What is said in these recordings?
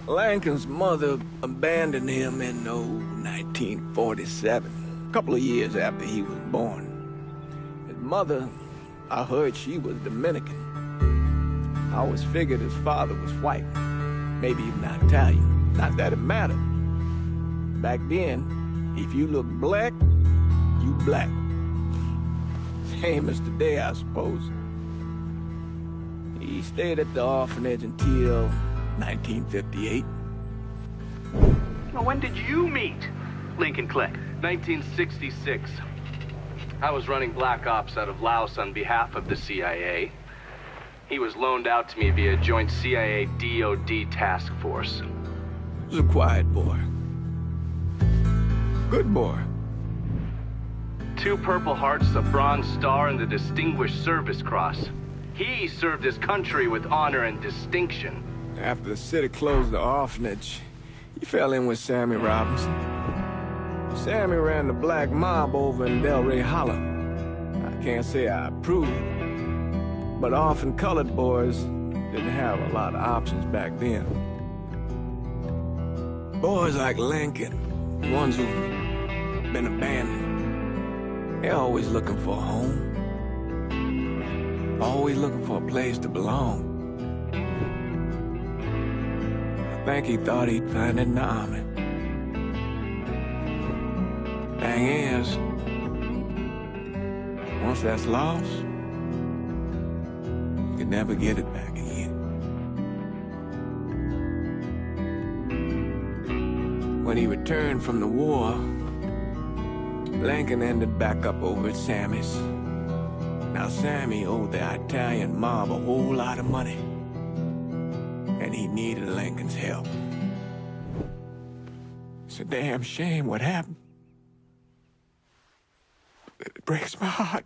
Lincoln's mother abandoned him in 1947, a couple of years after he was born. His mother, I heard she was Dominican. I always figured his father was white, maybe even Italian. Not that it mattered. Back then, if you look black, you black. Same as today, I suppose. He stayed at the orphanage until 1958. Now, when did you meet Lincoln Click? 1966. I was running black ops out of Laos on behalf of the CIA. He was loaned out to me via joint CIA-DOD task force. He was a quiet boy. Good boy. 2 Purple Hearts, a Bronze Star, and the Distinguished Service Cross. He served his country with honor and distinction. After the city closed the orphanage, he fell in with Sammy Robinson. Sammy ran the black mob over in Delray Hollow. I can't say I approve, but orphan colored boys didn't have a lot of options back then. Boys like Lincoln, ones who've been abandoned, they're always looking for a home. Always looking for a place to belong. I think he thought he'd find it in the army. Thing is, once that's lost, you can never get it back again. When he returned from the war, Lincoln ended back up over at Sammy's. Now, Sammy owed the Italian mob a whole lot of money, and he needed Lincoln's help. It's a damn shame what happened. It breaks my heart.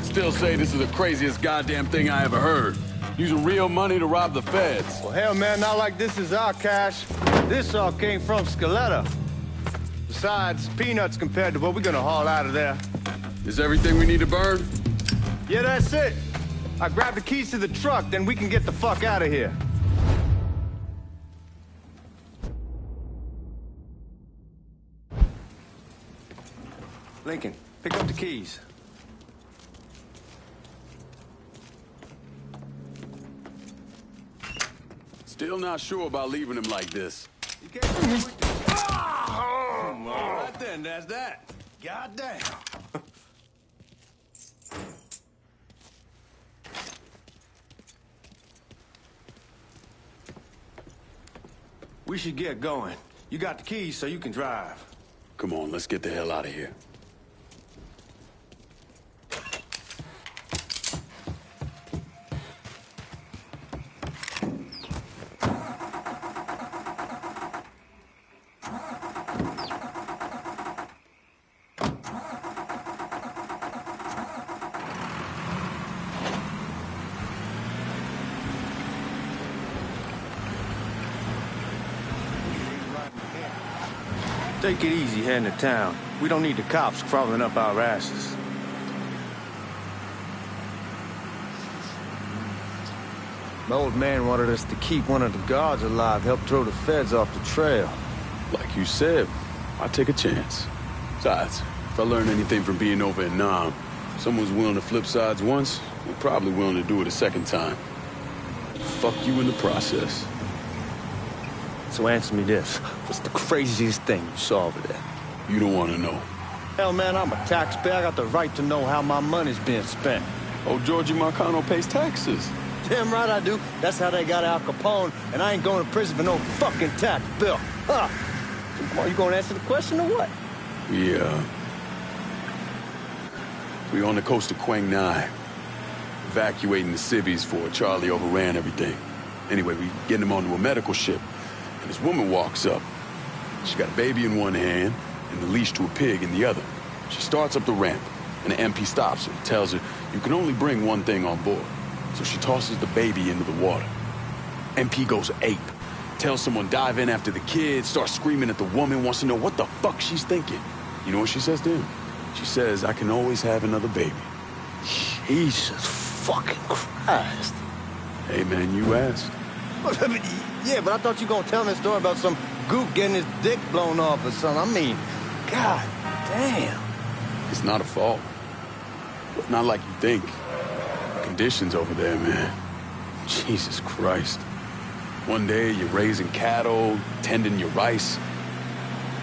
Still say this is the craziest goddamn thing I ever heard. Using real money to rob the feds. Well, hell, man, not like this is our cash. This all came from Scaletta. Besides, peanuts compared to what we're gonna haul out of there. Is everything we need to burn? Yeah, that's it. I grabbed the keys to the truck, then we can get the fuck out of here. Lincoln, pick up the keys. Still not sure about leaving him like this. You can't do it. Oh, all right then, that's that. Goddamn. We should get going. You got the keys so you can drive. Come on, let's get the hell out of here. Take it easy heading to town. We don't need the cops crawling up our asses. My old man wanted us to keep one of the guards alive, help throw the feds off the trail. Like you said, I'll take a chance. Besides, if I learn anything from being over in Nam, someone's willing to flip sides once, they're probably willing to do it a second time. Fuck you in the process. So answer me this. What's the craziest thing you saw over there? You don't want to know. Hell, man, I'm a taxpayer. I got the right to know how my money's being spent. Oh, Georgie Marcano pays taxes. Damn right I do. That's how they got Al Capone, and I ain't going to prison for no fucking tax bill. Huh? So, you gonna answer the question or what? We on the coast of Quang Nai. Evacuating the civvies before Charlie overran everything. Anyway, we getting him onto a medical ship. And this woman walks up. She got a baby in one hand and the leash to a pig in the other. She starts up the ramp, and the MP stops her and tells her, you can only bring one thing on board. So she tosses the baby into the water. MP goes ape. Tells someone dive in after the kid, starts screaming at the woman, wants to know what the fuck she's thinking. You know what she says to him? She says, I can always have another baby. Jesus fucking Christ. Hey, man, you asked. Yeah, but I thought you were gonna tell me a story about some goop getting his dick blown off or something. I mean, god damn. It's not a fault. But not like you think. The conditions over there, man. Jesus Christ. One day, you're raising cattle, tending your rice.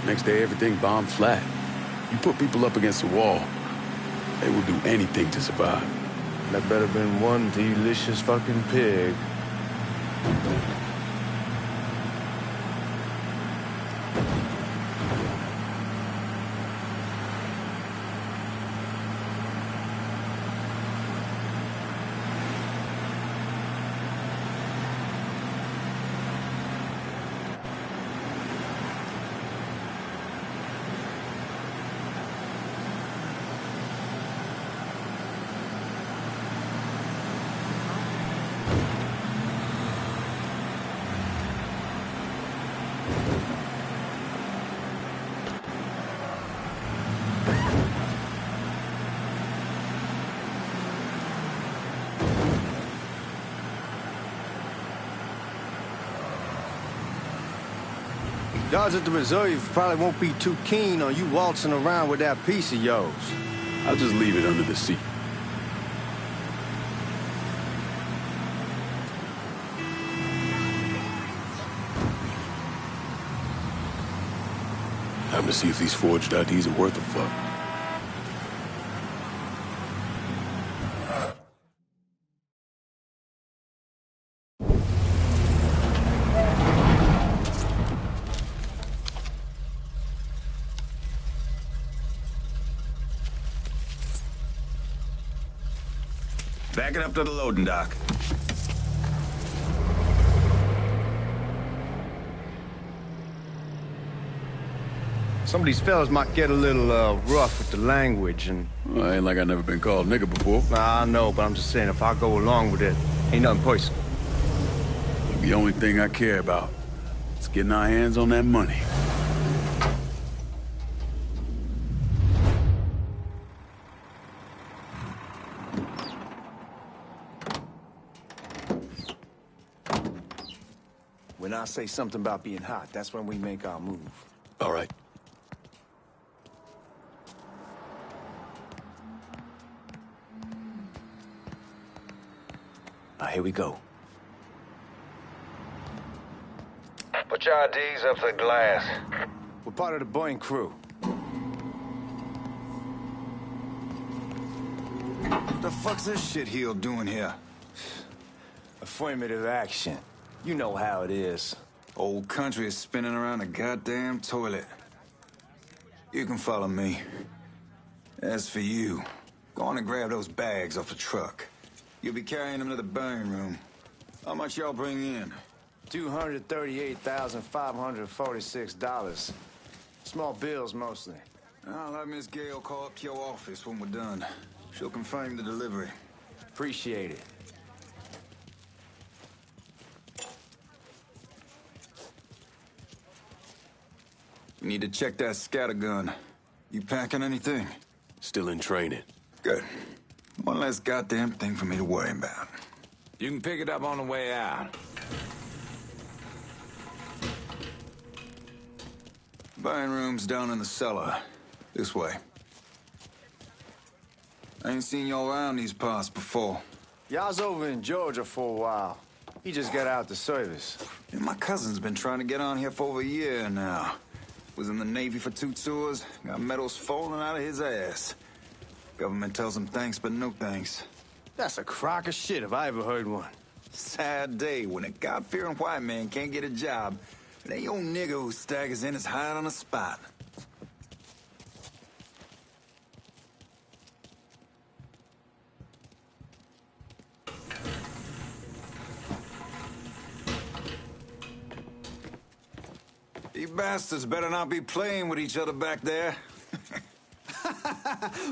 Next day, everything bombed flat. You put people up against the wall, they will do anything to survive. That better been one delicious fucking pig. Guards at the reserve probably won't be too keen on you waltzing around with that piece of yours. I'll just leave it under the seat. Time to see if these forged IDs are worth a fuck. Back it up to the loading dock. Some of these fellas might get a little rough with the language and... Well, ain't like I never been called nigga before. Nah, I know, but I'm just saying if I go along with it, ain't nothing personal. The only thing I care about is getting our hands on that money. When I say something about being hot, that's when we make our move. All right. Now, here we go. Put your IDs up to the glass. We're part of the Boeing crew. What the fuck's this shitheel doing here? Affirmative action. You know how it is. Old country is spinning around a goddamn toilet. You can follow me. As for you, go on and grab those bags off the truck. You'll be carrying them to the burn room. How much y'all bring in? $238,546. Small bills, mostly. I'll have Miss Gale call up to your office when we're done. She'll confirm the delivery. Appreciate it. You need to check that scattergun. You packing anything? Still in training. Good. One less goddamn thing for me to worry about. You can pick it up on the way out. Buying room's down in the cellar. This way. I ain't seen y'all around these parts before. Y'all's over in Georgia for a while. He just got out the service. And my cousin's been trying to get on here for over a year now. Was in the Navy for 2 tours, got medals falling out of his ass. Government tells him thanks, but no thanks. That's a crock of shit if I ever heard one. Sad day when a God-fearing white man can't get a job, and that old nigga who staggers in is hired on the spot. You bastards better not be playing with each other back there.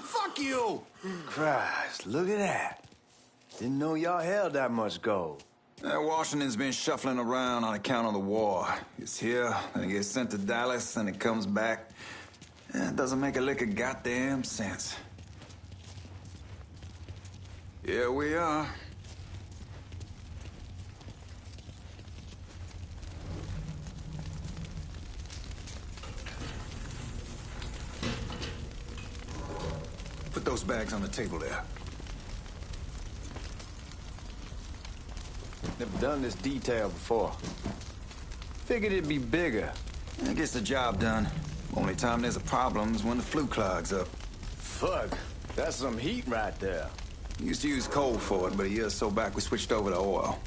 Fuck you! Christ, look at that. Didn't know y'all held that much gold. Washington's been shuffling around on account of the war. It's here, then it gets sent to Dallas, and it comes back. It doesn't make a lick of goddamn sense. Here we are. Put those bags on the table there. Never done this detail before. Figured it'd be bigger. It gets the job done. Only time there's a problem is when the flue clogs up. Fuck, that's some heat right there. Used to use coal for it, but a year or so back we switched over to oil.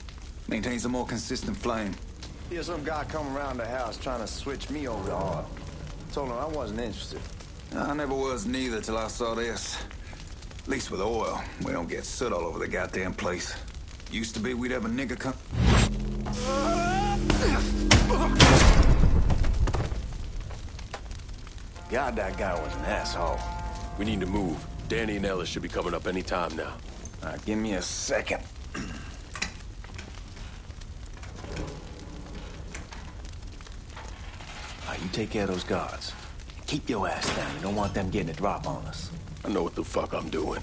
Maintains a more consistent flame. Hear some guy come around the house trying to switch me over to oil. Told him I wasn't interested. I never was neither till I saw this. At least with oil, we don't get soot all over the goddamn place. Used to be we'd have a nigger come... God, that guy was an asshole. We need to move. Danny and Ellis should be coming up any time now. All right, give me a second. All right, you take care of those guards. Keep your ass down. You don't want them getting a drop on us. I know what the fuck I'm doing.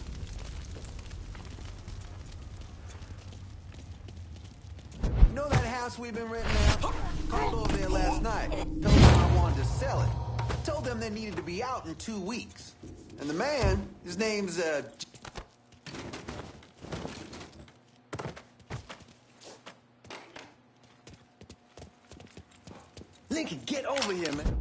You know that house we've been renting out? Called over there last night. Told them I wanted to sell it. Told them they needed to be out in 2 weeks. And the man, his name's, Lincoln, get over here, man.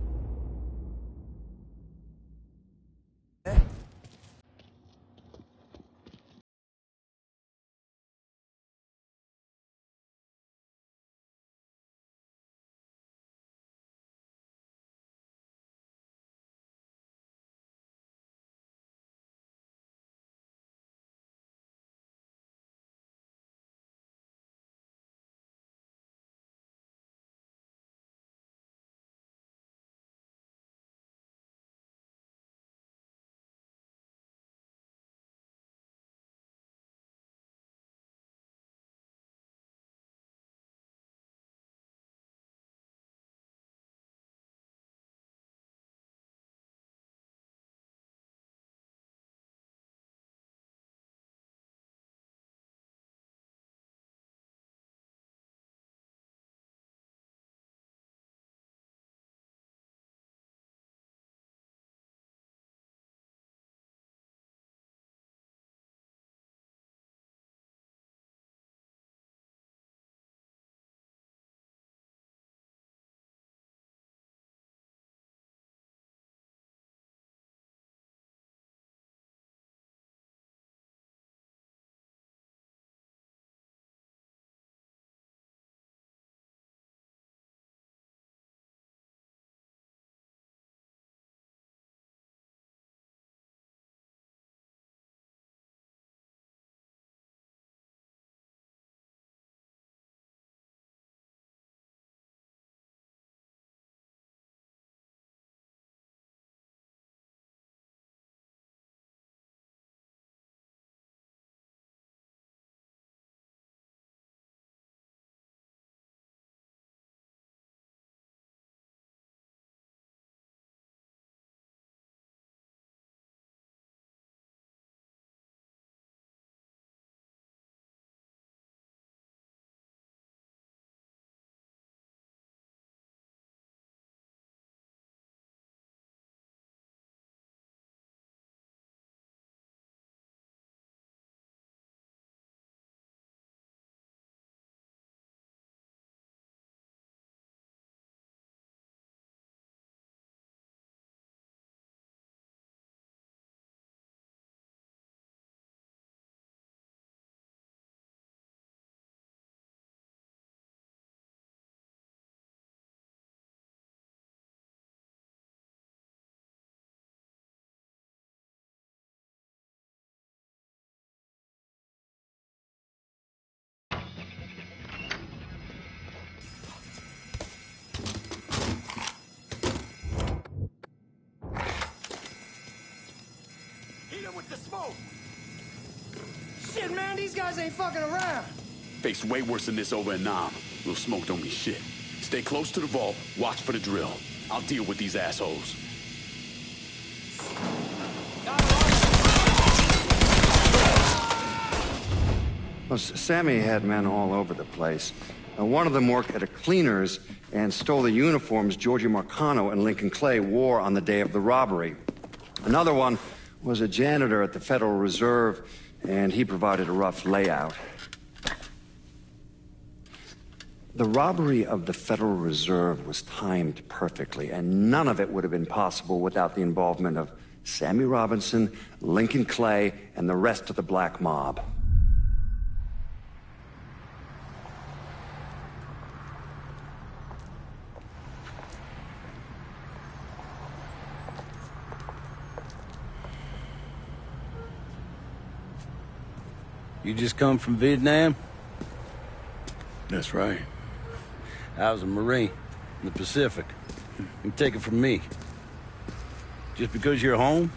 hit him with the smoke! Shit, man, these guys ain't fucking around. Faced way worse than this over in Nam. Little smoke don't mean shit. Stay close to the vault, watch for the drill. I'll deal with these assholes. Well, Sammy had men all over the place. One of them worked at a cleaner's and stole the uniforms GIORGI Marcano and Lincoln Clay wore on the day of the robbery. Another one was a janitor at the Federal Reserve, and he provided a rough layout. The robbery of the Federal Reserve was timed perfectly, and none of it would have been possible without the involvement of Sammy Robinson, Lincoln Clay, and the rest of the black mob. You just come from Vietnam? That's right. I was a Marine in the Pacific. You take it from me. Just because you're home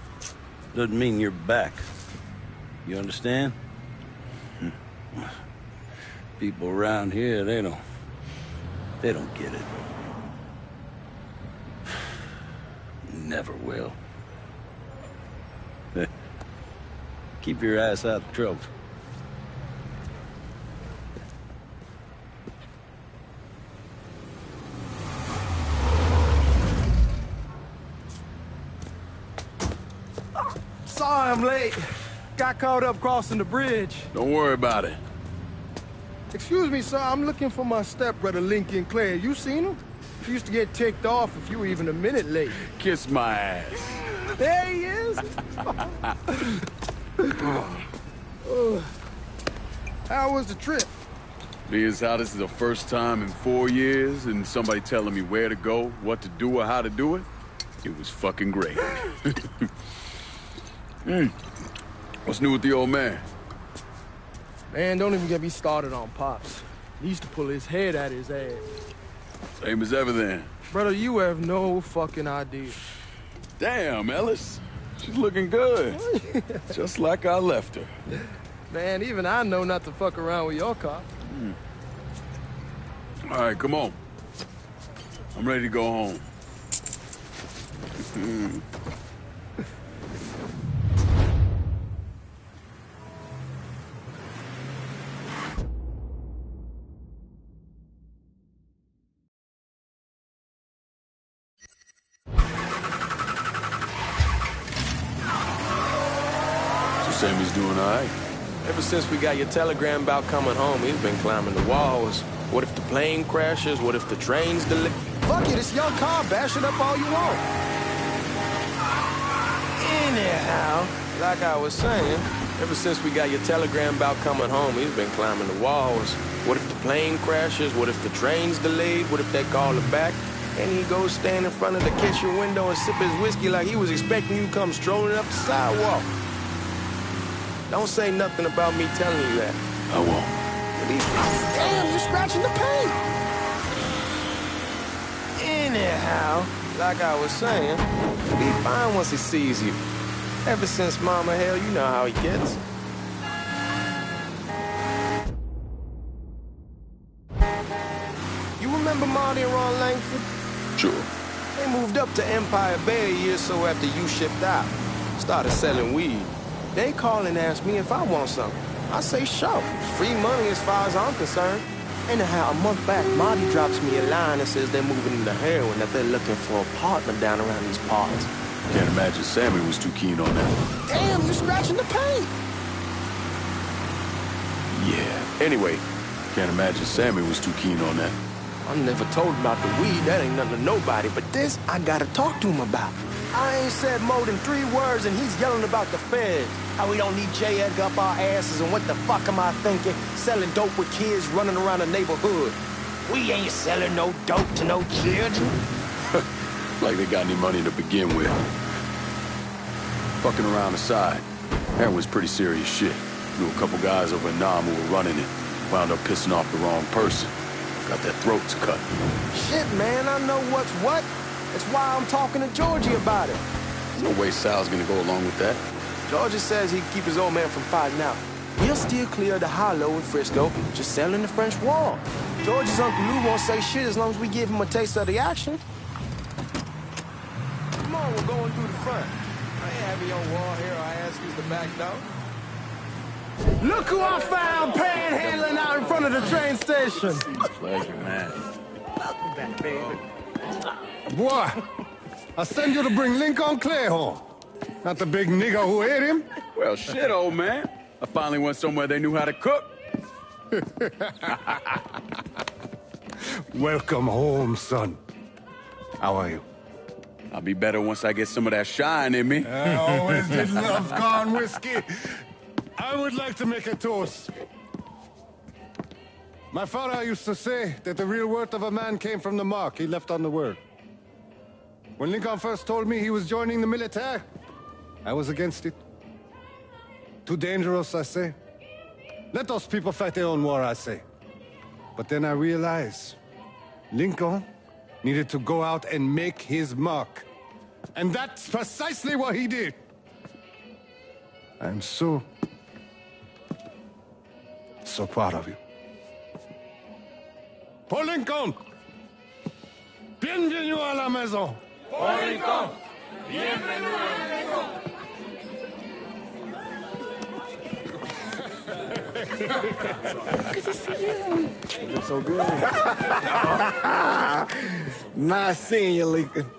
doesn't mean you're back. You understand? People around here, they don't get it. Never will. Keep your ass out of trouble. Sorry I'm late. Got caught up crossing the bridge. Don't worry about it. Excuse me, sir. I'm looking for my stepbrother, Lincoln Clay. You seen him? He used to get ticked off if you were even a minute late. Kiss my ass. There he is. How was the trip? Being as how this is the first time in 4 years and somebody telling me where to go, what to do, or how to do it, it was fucking great. What's new with the old man? Man, don't even get me started on Pops. He used to pull his head out his ass. Same as ever then. Brother, you have no fucking idea. Damn, Ellis. She's looking good. Just like I left her. Man, even I know not to fuck around with your car. All right, come on. I'm ready to go home. Sammy's doing all right. Ever since we got your telegram about coming home, he's been climbing the walls. What if the plane crashes? What if the train's delayed? Fuck it, it's your car. Bash it up all you want. Anyhow, like I was saying, ever since we got your telegram about coming home, he's been climbing the walls. What if the plane crashes? What if the train's delayed? What if they call him back? And he goes stand in front of the kitchen window and sip his whiskey like he was expecting you to come strolling up the sidewalk. Don't say nothing about me telling you that. I won't. Damn, you're scratching the paint. Anyhow, like I was saying, he'll be fine once he sees you. Ever since Mama, hell, you know how he gets. You remember Marty and Ron Langford? Sure. They moved up to Empire Bay a year or so after you shipped out. Started selling weed. They call and ask me if I want something. I say, sure. Free money as far as I'm concerned. Anyhow, a month back, Marty drops me a line and says they're moving into heroin, that they're looking for a partner down around these parts. Can't imagine Sammy was too keen on that. Damn, you're scratching the paint. Yeah. Anyway, can't imagine Sammy was too keen on that. I never told him about the weed. That ain't nothing to nobody. But this, I gotta talk to him about. I ain't said more than 3 words, and he's yelling about the feds. How we don't need J. Edgar up our asses, and what the fuck am I thinking? Selling dope with kids running around the neighborhood. We ain't selling no dope to no children. Like they got any money to begin with. Fucking around the side. Heroin's pretty serious shit. Knew a couple guys over in Nam who were running it. Wound up pissing off the wrong person. Got their throats cut. Shit, man, I know what's what. That's why I'm talking to GIORGI about it. There's no way Sal's gonna go along with that. GIORGI says he'd keep his old man from fighting out. We'll still clear the hollow in Frisco, just selling the French Wall. George's Uncle Lou won't say shit as long as we give him a taste of the action. Come on, we're going through the front. I ain't having your wall here, I ask who's the back door. Look who I found panhandling out in front of the train station. Pleasure, man. Welcome back, baby. Boy, I send you to bring Lincoln Clay home. Not the big nigga who ate him. Well, shit, old man. I finally went somewhere they knew how to cook. Welcome home, son. How are you? I'll be better once I get some of that shine in me. I always did love corn whiskey. I would like to make a toast. My father used to say that the real worth of a man came from the mark he left on the world. When Lincoln first told me he was joining the military, I was against it. Too dangerous, I say. Let those people fight their own war, I say. But then I realized Lincoln needed to go out and make his mark. And that's precisely what he did. I'm so proud of you. Paul Lincoln! Bienvenue à la maison! Paul Lincoln! Bienvenue à la maison! Good to see you. It's so good. Nice seeing you, Lincoln.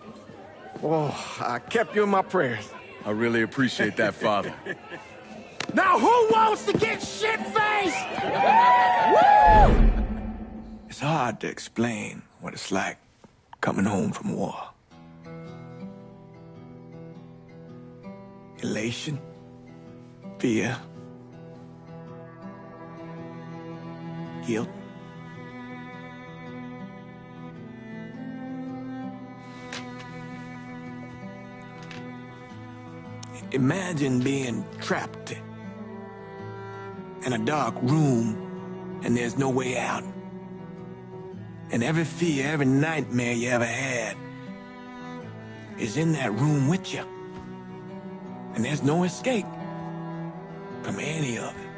Oh, I kept you in my prayers. I really appreciate that, Father. Now who wants to get shit-faced? Woo! It's hard to explain what it's like coming home from war. Elation, fear, guilt. Imagine being trapped in a dark room and there's no way out. And every fear, every nightmare you ever had is in that room with you. And there's no escape from any of it.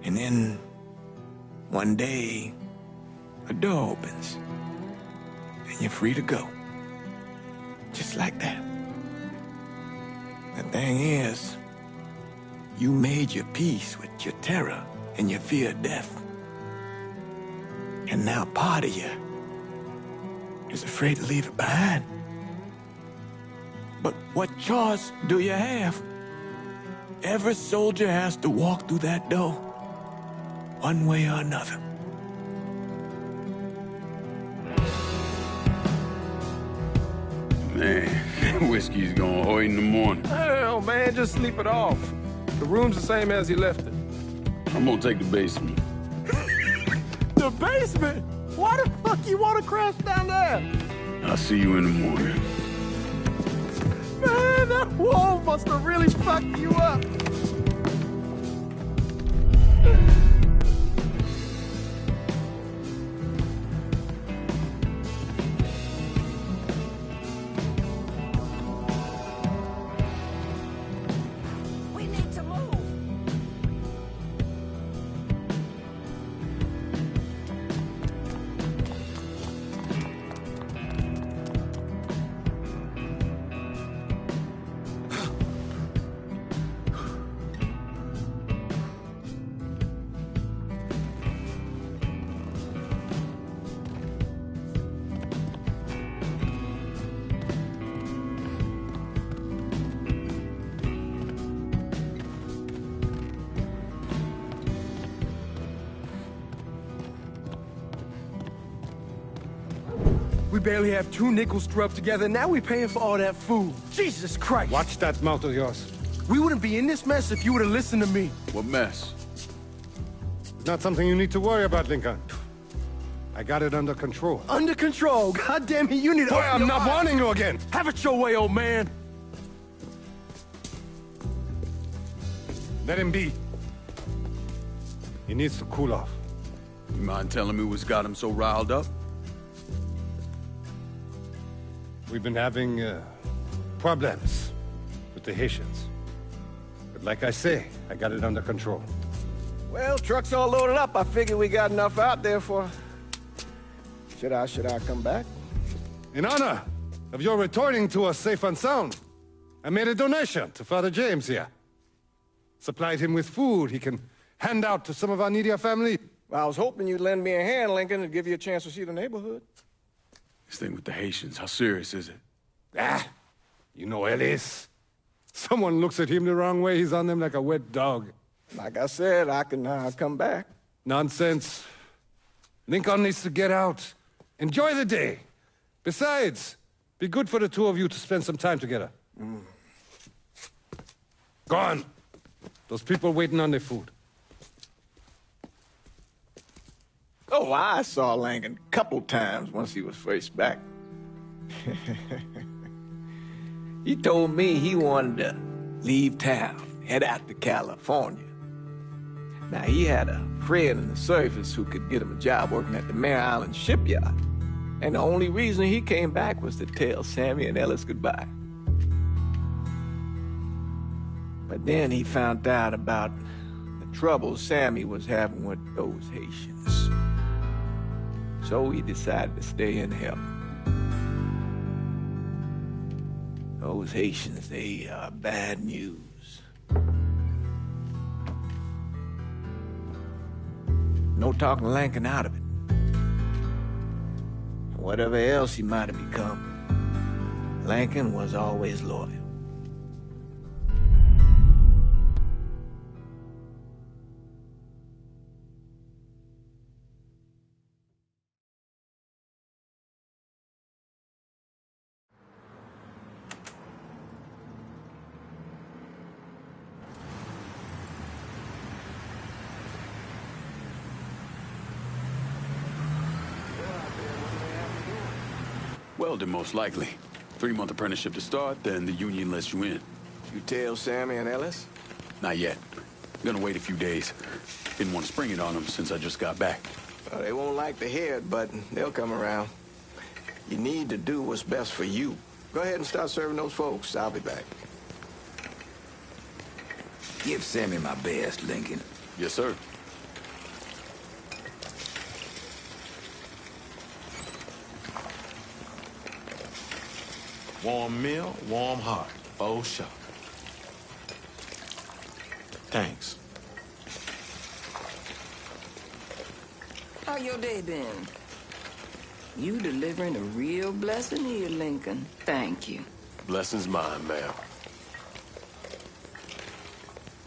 And then one day, a door opens and you're free to go. Just like that. The thing is, you made your peace with your terror and your fear of death. And now part of you is afraid to leave it behind. But what choice do you have? Every soldier has to walk through that door, one way or another. Man, whiskey's gonna hoy in the morning. Hell, man, just sleep it off. The room's the same as you left it. I'm gonna take the basement. The basement? Why the fuck you want to crash down there? I'll see you in the morning. Man, that wall must have really fucked you up. We need to move. We barely have 2 nickels to rub together, now we're paying for all that food. Jesus Christ! Watch that mouth of yours. We wouldn't be in this mess if you would have listened to me. What mess? It's not something you need to worry about, Lincoln. I got it under control. Under control? God damn it, you need to... Boy, I'm not warning you again! Have it your way, old man! Let him be. He needs to cool off. You mind telling me what's got him so riled up? We've been having problems with the Haitians. like I say, I got it under control. Well, truck's all loaded up. I figure we got enough out there for... Should I come back? In honor of your returning to us safe and sound, I made a donation to Father James here. Supplied him with food he can hand out to some of our needier family. Well, I was hoping you'd lend me a hand, Lincoln, and give you a chance to see the neighborhood. This thing with the Haitians, how serious is it? Ah, you know Ellis. Someone looks at him the wrong way, he's on them like a wet dog. Like I said, I can come back. Nonsense. Lincoln needs to get out. Enjoy the day. Besides, be good for the two of you to spend some time together. Go on. Those people waiting on their food. Oh, I saw Lincoln a couple times once he was first back. He told me he wanted to leave town, head out to California. Now, he had a friend in the service who could get him a job working at the Mare Island shipyard. And the only reason he came back was to tell Sammy and Ellis goodbye. But then he found out about the trouble Sammy was having with those Haitians. So he decided to stay and help. Those Haitians, they are bad news. No talking Lincoln out of it. Whatever else he might have become, Lincoln was always loyal. Welding, most likely. 3-month apprenticeship to start, then the union lets you in. You tell Sammy and Ellis? Not yet. Gonna wait a few days. Didn't want to spring it on them since I just got back. Well, they won't like to hear it, but they'll come around. You need to do what's best for you. Go ahead and start serving those folks. I'll be back. Give Sammy my best, Lincoln. Yes, sir. Warm meal, warm heart. Oh, sure. Thanks. How your day been? You delivering a real blessing here, Lincoln. Thank you. Blessing's mine, ma'am.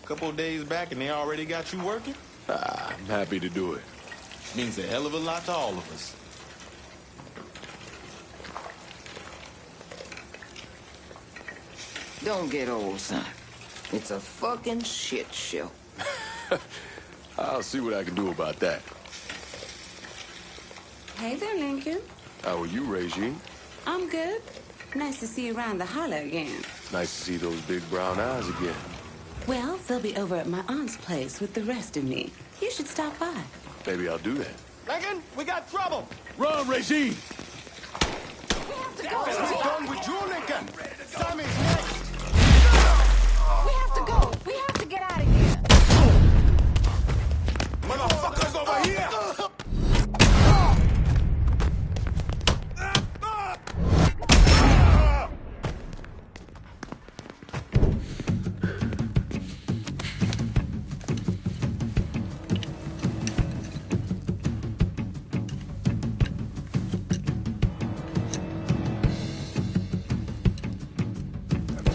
Couple of days back and they already got you working? I'm happy to do it. Means a hell of a lot to all of us. Don't get old, son. It's a fucking shit show. I'll see what I can do about that. Hey there, Lincoln. How are you, Regine? I'm good. Nice to see you around the holler again. Nice to see those big brown eyes again. Well, they'll be over at my aunt's place with the rest of me. You should stop by. Maybe I'll do that. Lincoln, we got trouble. Run, Regine! We have to go. What's going with you, Lincoln? Sammy's next. We have to go. We have to get out of here. Motherfuckers over here!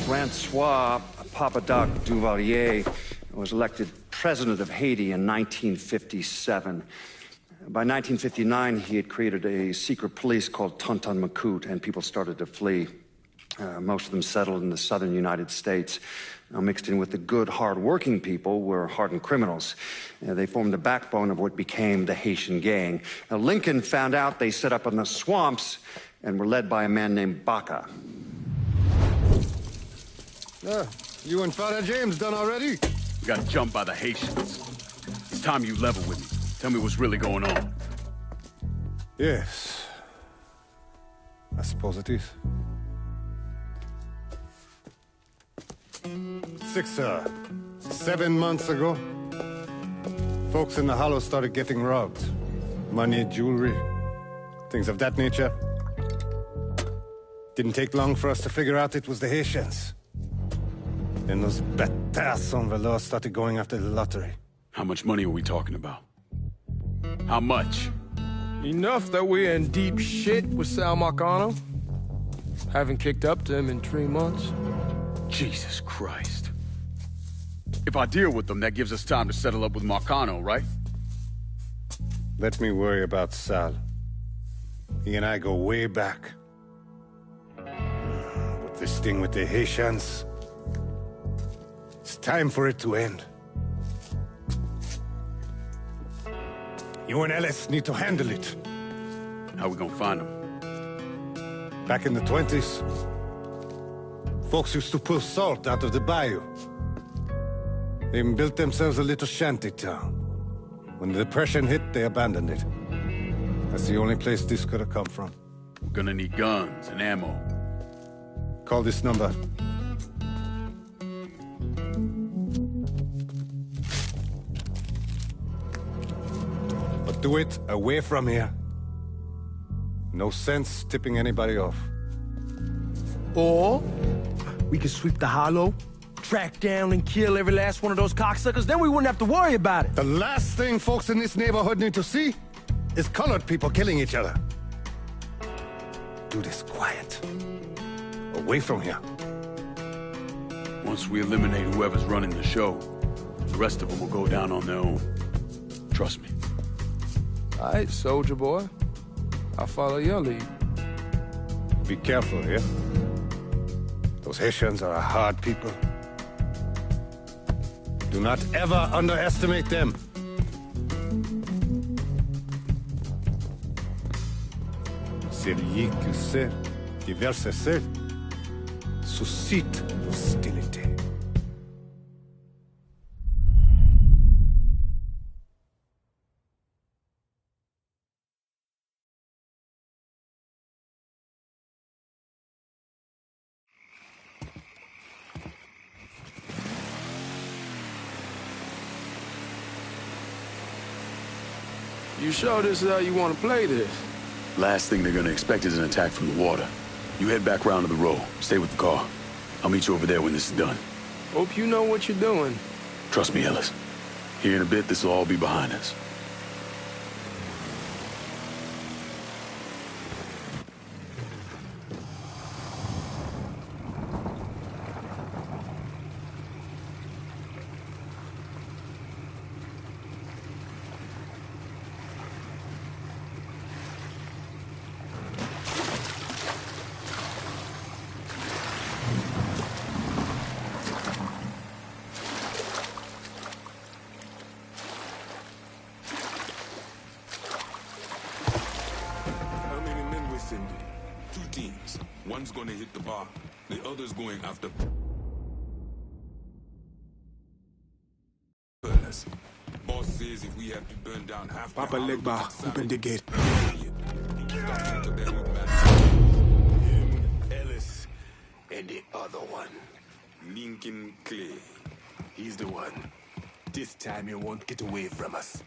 Francois Papadoc Duvalier was elected president of Haiti in 1957. By 1959, he had created a secret police called Tonton Macoute, and people started to flee. Most of them settled in the southern United States. Now, mixed in with the good, hard-working people were hardened criminals. They formed the backbone of what became the Haitian gang. Now, Lincoln found out they set up in the swamps and were led by a man named BAKA. You and Father James done already? We got jumped by the Haitians. It's time you level with me. Tell me what's really going on. Yes. I suppose it is. 6, sir. 7 months ago, folks in the Hollow started getting robbed. Money, jewelry, things of that nature. Didn't take long for us to figure out it was the Haitians. Then those bâtards en velours started going after the lottery. How much money are we talking about? How much? Enough that we're in deep shit with Sal Marcano. Haven't kicked up to him in 3 months. Jesus Christ. If I deal with them, that gives us time to settle up with Marcano, right? Let me worry about Sal. He and I go way back. But this thing with the Haitians, it's time for it to end. You and Ellis need to handle it. How we gonna find them? Back in the 20s, folks used to pull salt out of the bayou. They even built themselves a little shanty town. When the Depression hit, they abandoned it. That's the only place this could have come from. We're gonna need guns and ammo. Call this number. But do it away from here. No sense tipping anybody off. Or we could sweep the Hollow, track down and kill every last one of those cocksuckers, then we wouldn't have to worry about it. The last thing folks in this neighborhood need to see is colored people killing each other. Do this quiet. Away from here. Once we eliminate whoever's running the show, the rest of them will go down on their own. Trust me. All right, soldier boy. I'll follow your lead. Be careful here. Those Haitians are a hard people. Do not ever underestimate them. Celui qui sait, qui verse sel, suscite hostilité. You sure this is how you want to play this? Last thing they're gonna expect is an attack from the water. You head back round to the row. Stay with the car. I'll meet you over there when this is done. Hope you know what you're doing. Trust me, Ellis. Here in a bit, this will all be behind us. Two teams. One's gonna hit the bar, the other's going after Pearlers. Boss says if we have to burn down half Papa Legba, open the gate. Him, Ellis, and the other one, Lincoln Clay. He's the one. This time he won't get away from us.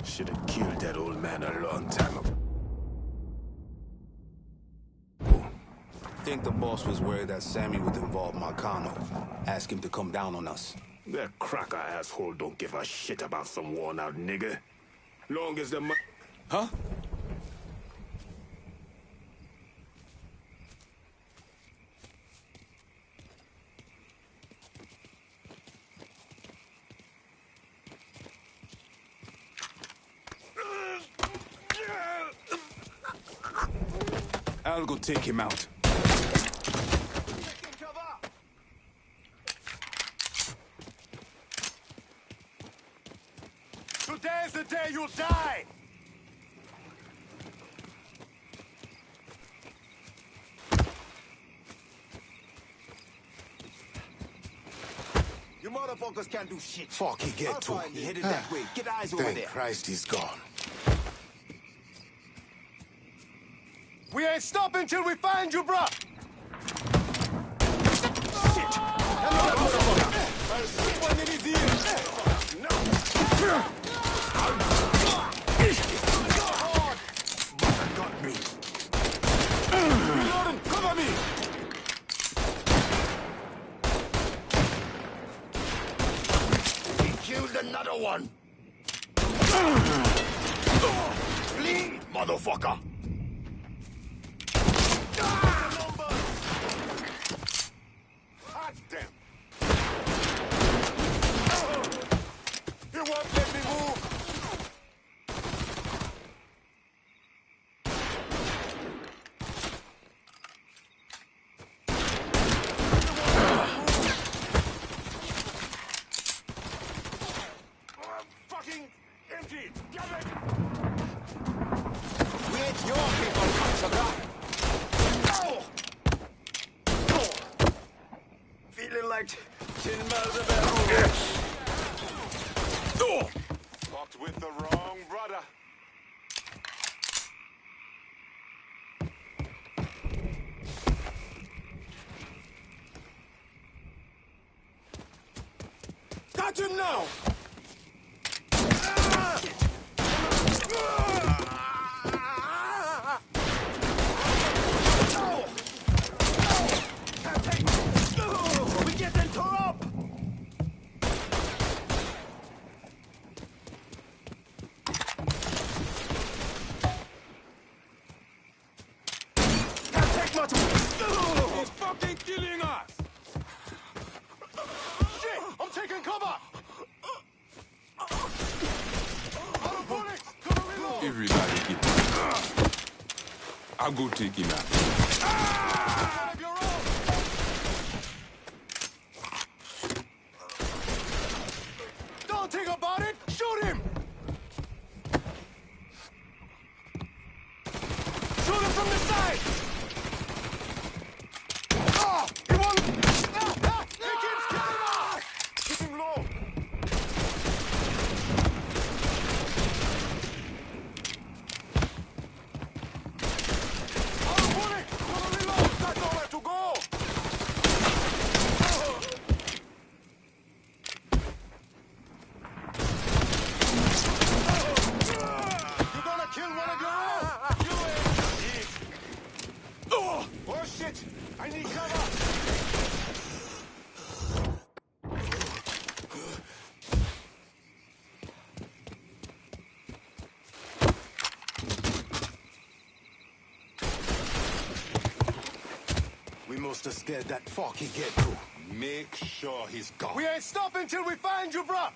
Should have killed that old man a long time ago. think the boss was worried that Sammy would involve Marcano. Ask him to come down on us. That cracker asshole don't give a shit about some worn-out nigga. Long as the Huh? I'll go take him out. Today's the day you'll die! You motherfuckers can't do shit. Fuck, he get to He headed that way. Get eyes over Thank there. Christ he's gone. We ain't stopping till we find you, bruh! Shit! Another motherfucker! I'll slip one in his ear. No! Got me. Reloading! Cover me! He killed another one. Bleed, motherfucker. Hot damn! You won't let me move! fucking empty! Damn it! We ain't your people, cocksucker! Feeling like 10 miles of arrow. Fucked with the wrong brother. Got him now! We getting tore up! Can't take much. He's fucking killing us! Shit! I'm taking cover! Out of bullets! Gonna reload! Everybody get him. I'll go take him out. One of your own! Don't think about it! Shoot him! Shoot him from the side! Ah! He won! He keeps killing us! Keep him low! Out of bullet! Gonna reload! That's nowhere to go! You gonna kill one of your own? You ain't. Oh shit! I need cover! We must have scared that fuck he get to. Make sure he's gone. We ain't stopping till we find you, bruh!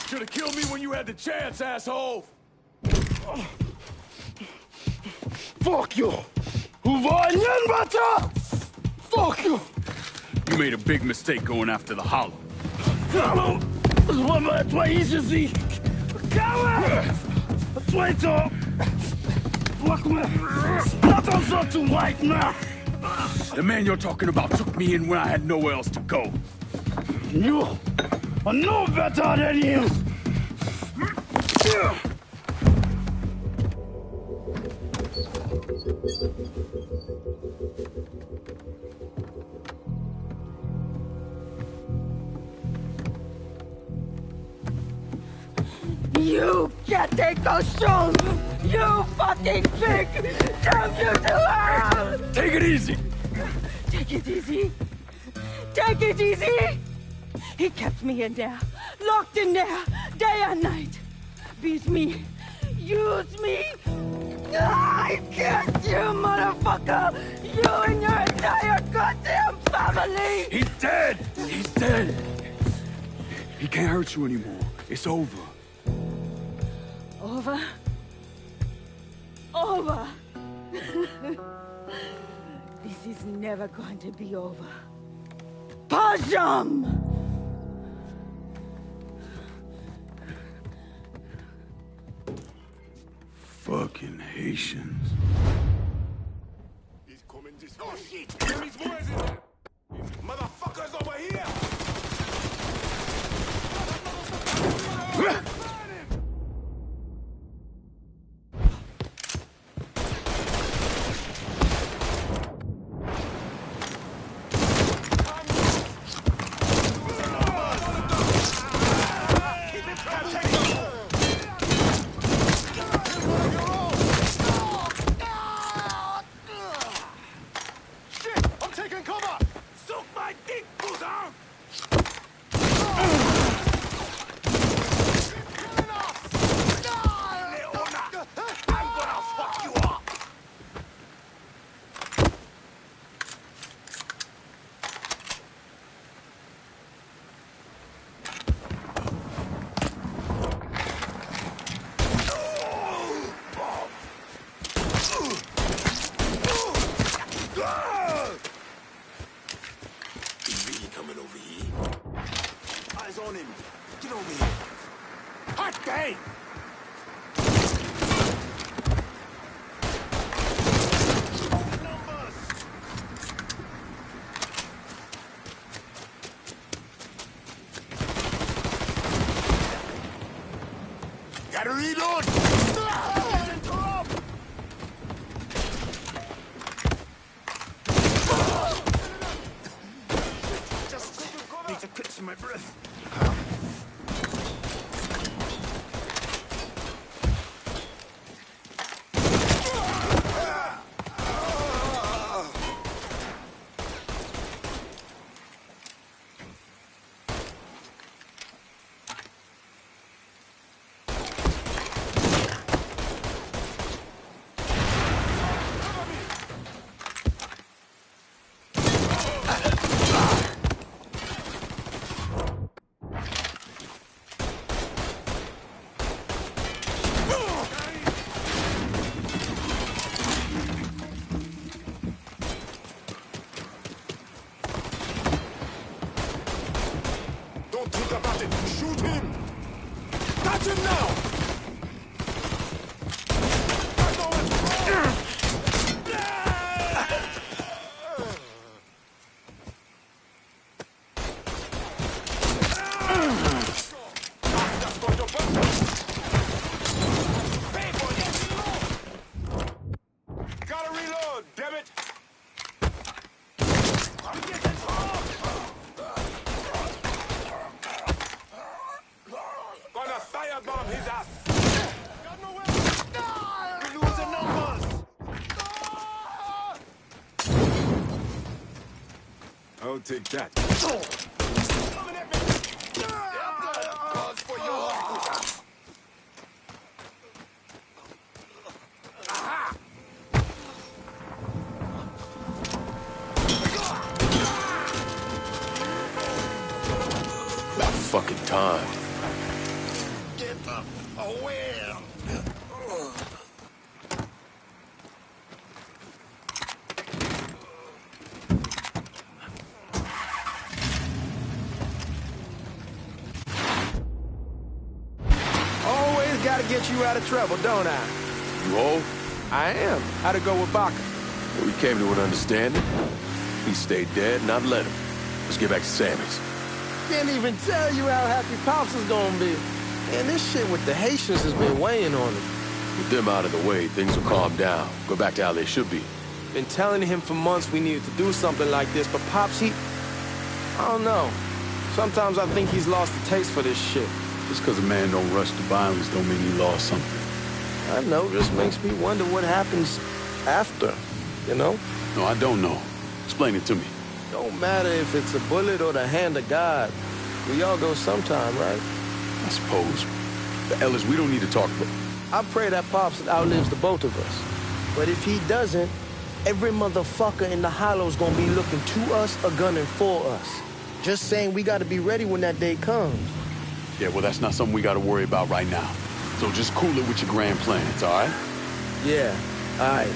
Should've killed me when you had the chance, asshole! Fuck you! Fuck you! You You made a big mistake going after the Hollow. Hollow? Twice Coward! Traitor! Not too white now! The man you're talking about took me in when I had nowhere else to go. You are no better than him! You can't take those shoes! You fucking pig! Damn you to hell! Take it easy! Take it easy! Take it easy! He kept me in there, locked in there, day and night. Beat me, use me. I can't, you motherfucker! You and your entire goddamn family! He's dead! He's dead! He can't hurt you anymore. It's over. Over? Over! This is never going to be over. Pajam! Fucking Haitians. He's coming this way. Oh shit! There is boys in there! Motherfuckers over here! Gotta reload! Just need to catch my breath. Shoot him! Catch him now! Gotta reload, damn it! I'm getting gonna firebomb his ass! Got nowhere! We're losing numbers! I'll take that. Coming at me! Cause for you! Aha! About fucking time. Get up! Away! put you out of trouble, don't I? You old? I am. How'd it go with Baka? We came to an understanding. He stayed dead, and I'd let him. Let's get back to Sammy's. Can't even tell you how happy Pops is gonna be. Man, this shit with the Haitians has been weighing on him. With them out of the way, things will calm down. Go back to how they should be. Been telling him for months we needed to do something like this, but Pops, I don't know. Sometimes I think he's lost the taste for this shit. Just because a man don't rush to violence don't mean he lost something. I know, just makes me wonder what happens after, you know? No, I don't know. Explain it to me. Don't matter if it's a bullet or the hand of God. We all go sometime, right? I suppose. But Ellis, we don't need to talk about... I pray that Pops outlives the both of us. But if he doesn't, every motherfucker in the hollow's gonna be looking to us or gunning for us. Just saying we gotta be ready when that day comes. Yeah, well, that's not something we gotta worry about right now. So just cool it with your grand plans, all right? Yeah, all right.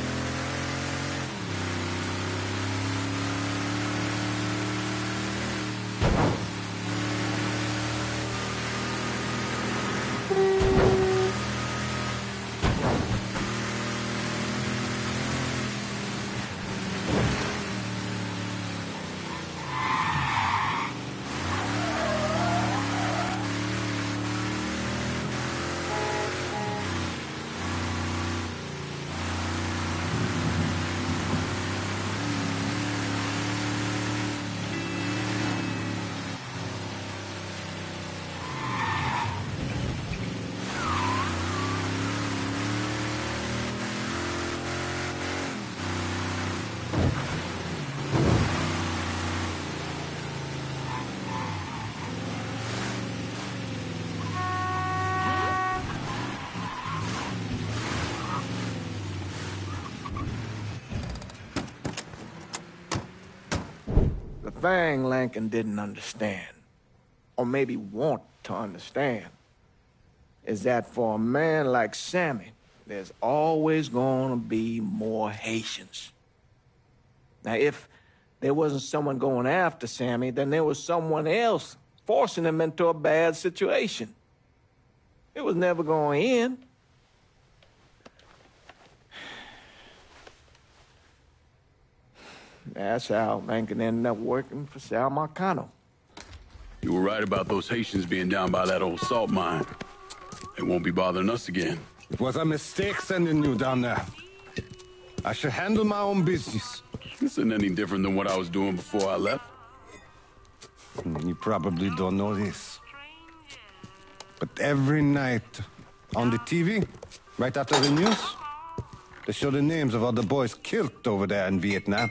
The thing Lincoln didn't understand, or maybe want to understand, is that for a man like Sammy, there's always gonna be more Haitians. Now, if there wasn't someone going after Sammy, then there was someone else forcing him into a bad situation. It was never going to end. That's how Lincoln ended up working for Sal Marcano. You were right about those Haitians being down by that old salt mine. They won't be bothering us again. It was a mistake sending you down there. I should handle my own business. This isn't any different than what I was doing before I left. You probably don't know this. But every night on the TV, right after the news, they show the names of all the boys killed over there in Vietnam.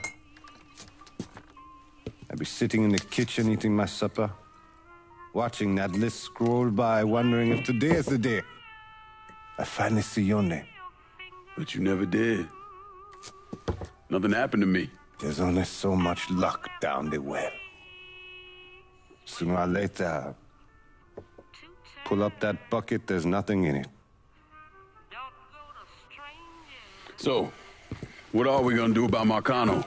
I'd be sitting in the kitchen eating my supper, watching that list scroll by, wondering if today is the day I finally see your name. But you never did. Nothing happened to me. There's only so much luck down the well. Sooner or later, pull up that bucket, there's nothing in it. So, what are we gonna do about Marcano?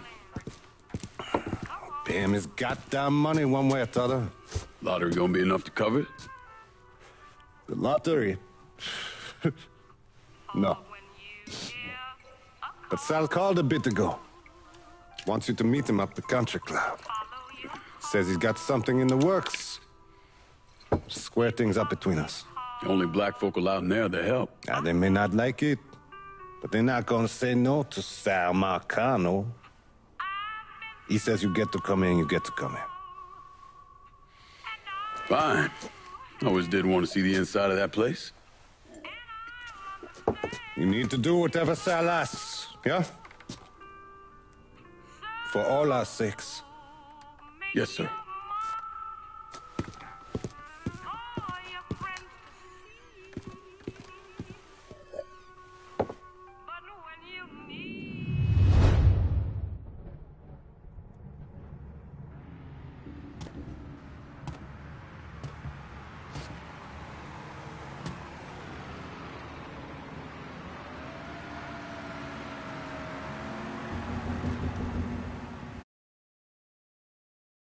Pay him his goddamn money one way or the other. Lottery gonna be enough to cover it? The lottery? No. But Sal called a bit ago. Wants you to meet him up the country club. Says he's got something in the works. Square things up between us. The only black folk allowed in there to help. Now, they may not like it, but they're not gonna say no to Sal Marcano. He says you get to come in, you get to come in. Fine. I always did want to see the inside of that place. You need to do whatever Sal asks, yeah? For all our sakes. Yes, sir.